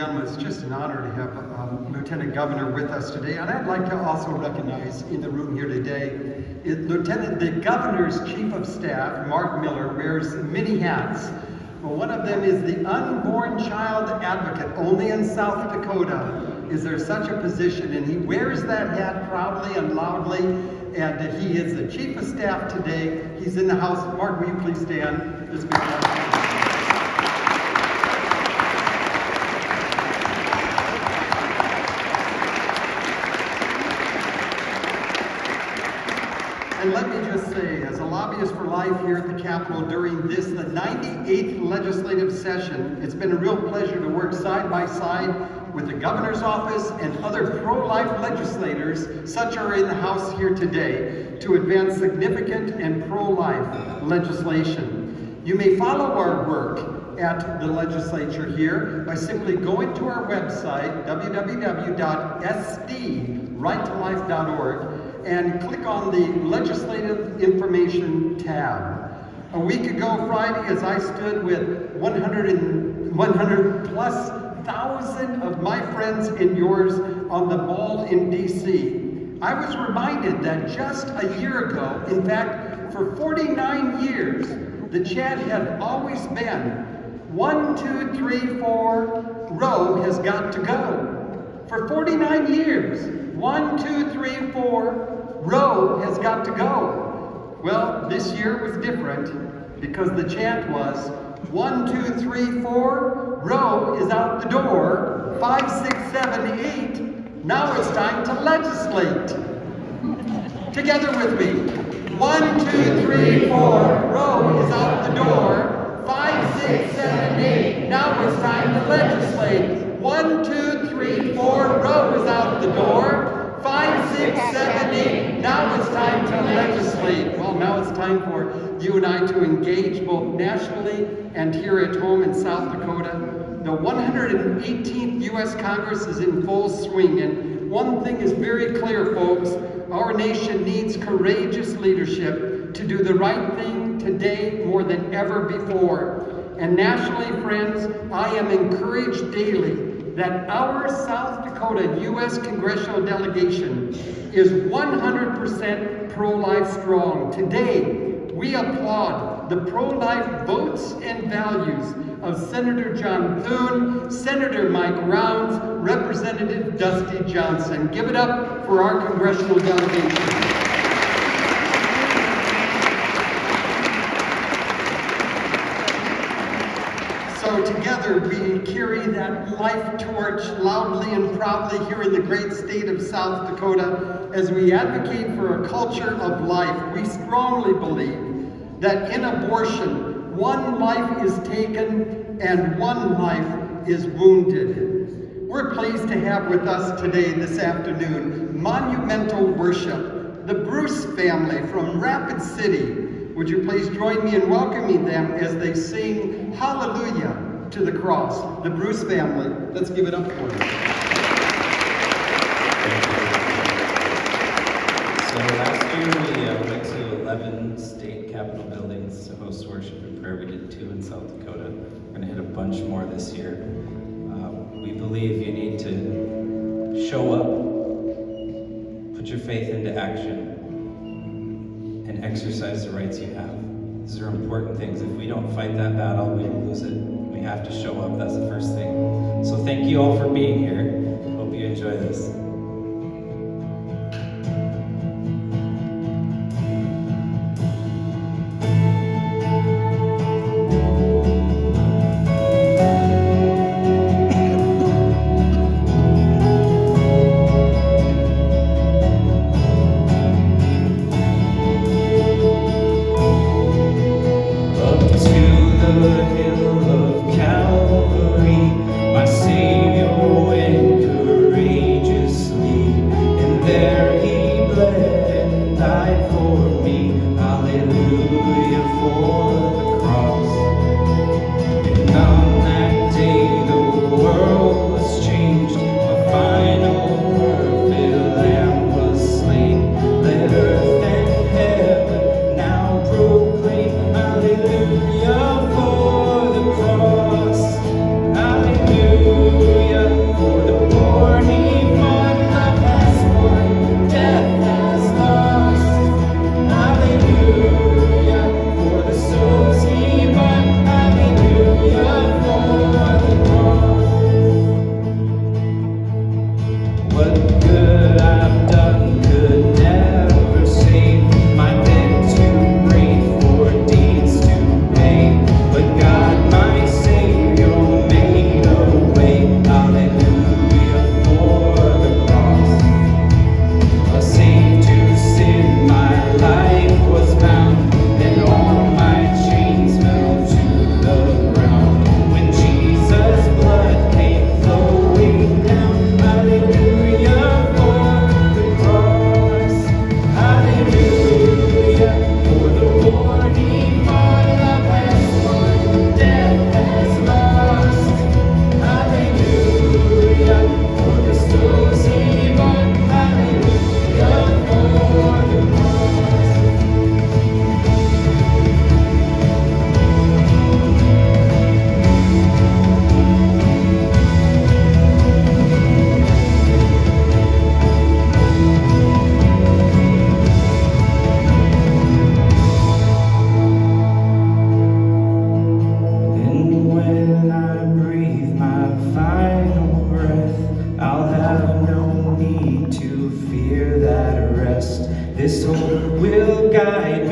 It's just an honor to have Lieutenant Governor with us today, and I'd like to also recognize in the room here today, the Governor's Chief of Staff, Mark Miller, wears many hats. Well, one of them is the Unborn Child Advocate. Only in South Dakota is there such a position, and he wears that hat proudly and loudly, and he is the Chief of Staff today. He's in the house. Mark, will you please stand? This And let me just say, as a lobbyist for life here at the Capitol during the 98th legislative session, it's been a real pleasure to work side by side with the governor's office and other pro-life legislators, such are in the House here today, to advance significant and pro-life legislation. You may follow our work at the legislature here by simply going to our website, www.sdrighttolife.org, and click on the Legislative Information tab. A week ago Friday, as I stood with 100 plus thousand of my friends and yours on the Mall in DC, I was reminded that just a year ago, in fact, for 49 years, the chant had always been, 1, 2, 3, 4, row has got to go. For 49 years, 1, 2, 3, 4, row has got to go. Well, this year was different because the chant was 1, 2, 3, 4, row is out the door. 5, 6, 7, 8. Now it's time to legislate. Together with me. 1, 2, 3, 4, row is out the door. 5, 6, 7, 8. Now it's time to legislate. 1, 2, 3, 4, row is out the door. 5, 6, 7, 8. Now it's time to legislate. Well, now it's time for you and I to engage both nationally and here at home in South Dakota. The 118th U.S. Congress is in full swing, and one thing is very clear, folks. Our nation needs courageous leadership to do the right thing today more than ever before. And nationally, friends, I am encouraged daily that our South Dakota U.S. Congressional delegation is 100% pro-life strong. Today, we applaud the pro-life votes and values of Senator John Thune, Senator Mike Rounds, Representative Dusty Johnson. Give it up for our congressional delegation. So together we carry that life torch loudly and proudly here in the great state of South Dakota as we advocate for a culture of life. We strongly believe that in abortion, one life is taken and one life is wounded. We're pleased to have with us today, this afternoon, Monumental Worship, the Bruce family from Rapid City. Would you please join me in welcoming them as they sing Hallelujah to the Cross. The Bruce family, let's give it up for them. So last year we went to 11 state capitol buildings to host worship and prayer. We did 2 in South Dakota. We're going to hit a bunch more this year. We believe you need to show up, put your faith into action, and exercise the rights you have. These are important things. If we don't fight that battle, we will lose it. We have to show up. That's the first thing. So thank you all for being here. Hope you enjoy this. Savior went courageously. This hope will guide